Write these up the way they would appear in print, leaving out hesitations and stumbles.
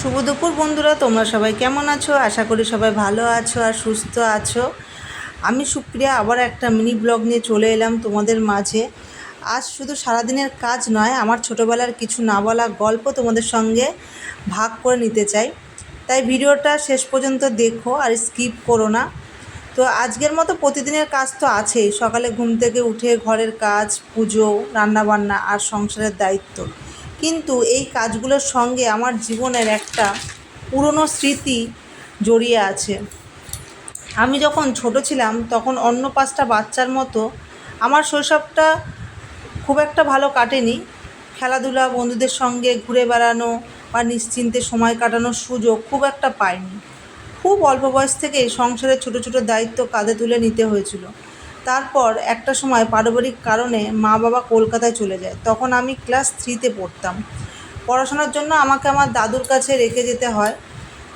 শুভ দুপুর বন্ধুরা, তোমরা সবাই কেমন আছো? আশা করি সবাই ভালো আছো আর সুস্থ আছো। আমি সুপ্রিয়া আবার একটা মিনি ব্লগ নিয়ে চলে এলাম তোমাদের মাঝে। আজ শুধু সারাদিনের কাজ নয়, আমার ছোটোবেলার কিছু না বলা গল্প তোমাদের সঙ্গে ভাগ করে নিতে চাই। তাই ভিডিওটা শেষ পর্যন্ত দেখো আর স্কিপ করো না। তো আজকের মতো প্রতিদিনের কাজ তো আছেই। সকালে ঘুম থেকে উঠে ঘরের কাজ, পুজো, রান্নাবান্না আর সংসারের দায়িত্ব। কিন্তু এই কাজগুলোর সঙ্গে আমার জীবনের একটা পুরনো স্মৃতি জড়িয়ে আছে। আমি যখন ছোট ছিলাম তখন অন্য 5টা বাচ্চার মতো আমার শৈশবটা খুব একটা ভালো কাটেনি। খেলাধুলা, বন্ধুদের সঙ্গে ঘুরে বেড়ানো বা নিশ্চিন্তে সময় কাটানোর সুযোগ খুব একটা পাইনি। খুব অল্প বয়স থেকেই সংসারের ছোট ছোট দায়িত্ব কাঁধে তুলে নিতে হয়েছিল। তারপর একটা সময় পারিবারিক কারণে মা বাবা কলকাতায় চলে যায়। তখন আমি ক্লাস 3তে পড়তাম। পড়াশোনার জন্য আমাকে আমার দাদুর কাছে রেখে যেতে হয়।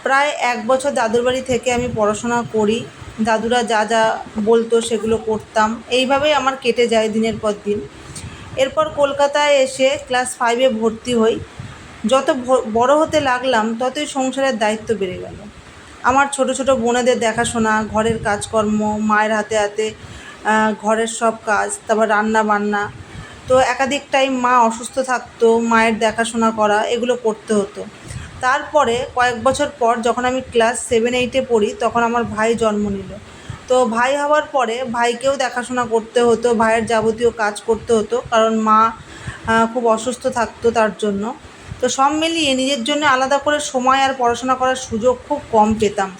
প্রায় 1 বছর দাদুর বাড়ি থেকে আমি পড়াশোনা করি। দাদুরা যা যা বলতো সেগুলো করতাম। এইভাবেই আমার কেটে যায় দিনের পর দিন। এরপর কলকাতায় এসে ক্লাস 5-এ ভর্তি হই। যত বড় হতে লাগলাম ততই সংসারের দায়িত্ব বেড়ে গেল। আমার ছোট ছোট বোনেদের দেখাশোনা, ঘরের কাজকর্ম, মায়ের হাতে হাতে ঘরের সব কাজ, তারপর রান্না বান্না। তো একাধিক টাইম মা অসুস্থ থাকতো, মায়ের দেখাশোনা করা এগুলো করতে হতো। তারপরে কয়েক বছর পর যখন আমি ক্লাস 7-8-এ পড়ি তখন আমার ভাই জন্ম নিল। তো ভাই হওয়ার পরে ভাইকেও দেখাশোনা করতে হতো, ভাইয়ের যাবতীয় কাজ করতে হতো, কারণ মা খুব অসুস্থ থাকতো তার জন্য। তো সব মিলিয়ে নিজের জন্য আলাদা করে সময় আর পড়াশোনা করার সুযোগ খুব কম পেতাম।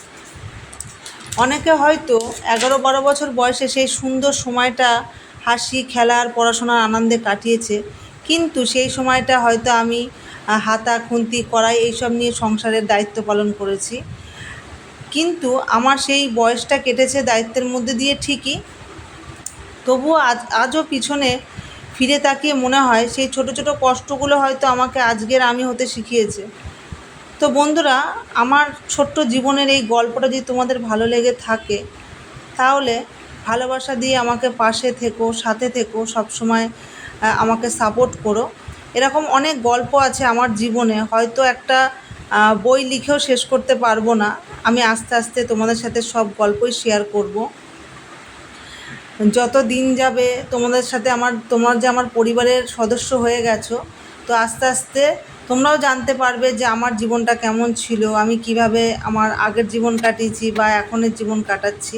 অনেকে হয়তো 11-12 বছর বয়সে সেই সুন্দর সময়টা হাসি, খেলা আর পড়াশোনার আনন্দে কাটিয়েছে। কিন্তু সেই সময়টা হয়তো আমি হাতা, খুন্তি, কড়াই এইসব নিয়ে সংসারের দায়িত্ব পালন করেছি। কিন্তু আমার সেই বয়সটা কেটেছে দায়িত্বের মধ্যে দিয়ে ঠিকই, তবুও আজও পিছনে ফিরে তাকিয়ে মনে হয় সেই ছোট ছোট কষ্টগুলো হয়তো আমাকে আজকের আমি হতে শিখিয়েছে। তো বন্ধুরা, আমার ছোট্ট জীবনের এই গল্পটা যদি তোমাদের ভালো লেগে থাকে তাহলে ভালোবাসা দিয়ে আমাকে পাশে থেকো, সাথে থেকো, সবসময় আমাকে সাপোর্ট করো। এরকম অনেক গল্প আছে আমার জীবনে, হয়তো একটা বই লিখেও শেষ করতে পারবো না। আমি আস্তে আস্তে তোমাদের সাথে সব গল্পই শেয়ার করব। যত দিন যাবে তোমাদের সাথে তোমরা যে আমার পরিবারের সদস্য হয়ে গেছো, তো আস্তে আস্তে তোমরাও জানতে পারবে যে আমার জীবনটা কেমন ছিল, আমি কিভাবে আমার আগের জীবন কাটিয়েছি বা এখনের জীবন কাটাচ্ছি।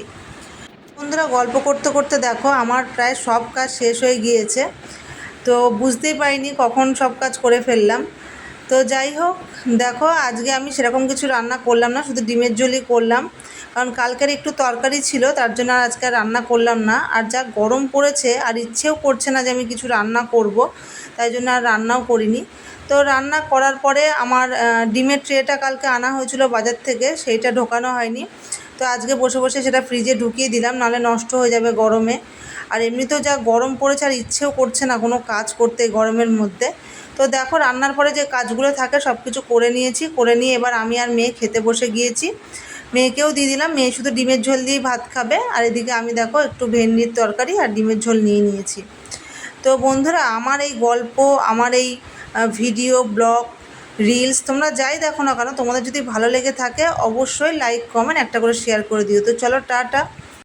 বন্ধুরা, গল্প করতে করতে দেখো আমার প্রায় সব কাজ শেষ হয়ে গিয়েছে। তো বুঝতেই পারিনি কখন সব কাজ করে ফেললাম। তো যাই হোক, দেখো আজকে আমি সেরকম কিছু রান্না করলাম না, শুধু ডিমের ঝোলই করলাম। কারণ কালকের একটু তরকারি ছিল, তার জন্য আর আজকে রান্না করলাম না। আর যা গরম পড়েছে আর ইচ্ছেও করছে না যে আমি কিছু রান্না করব, তাই জন্য আর রান্নাও করিনি। তো রান্না করার পরে আমার ডিমের ট্রেটা কালকে আনা হয়েছিল বাজার থেকে, সেইটা ঢোকানো হয়নি। তো আজকে বসে বসে সেটা ফ্রিজে ঢুকিয়ে দিলাম, নাহলে নষ্ট হয়ে যাবে গরমে। আর এমনিতেও যা গরম পড়েছে আর ইচ্ছেও করছে না কোনো কাজ করতে গরমের মধ্যে। তো দেখো রান্নার পরে যে কাজগুলো থাকে সব কিছু করে নিয়েছি, করে নিয়ে এবার আমি আর মেয়ে খেতে বসে গিয়েছি। মেয়েকেও দিয়ে দিলাম, মেয়ে শুধু ডিমের ঝোল দিয়ে ভাত খাবে। আর এদিকে আমি দেখো একটু ভেন্ডির তরকারি আর ডিমের ঝোল নিয়ে নিয়েছি। তো বন্ধুরা, আমার এই গল্প, আমার এই ভিডিও, ব্লগ, রিলস তোমরা যাই দেখো না কেন, তোমাদের যদি ভালো লেগে থাকে অবশ্যই লাইক, কমেন্ট একটা করে শেয়ার করে দিও। তো চলো, টাটা।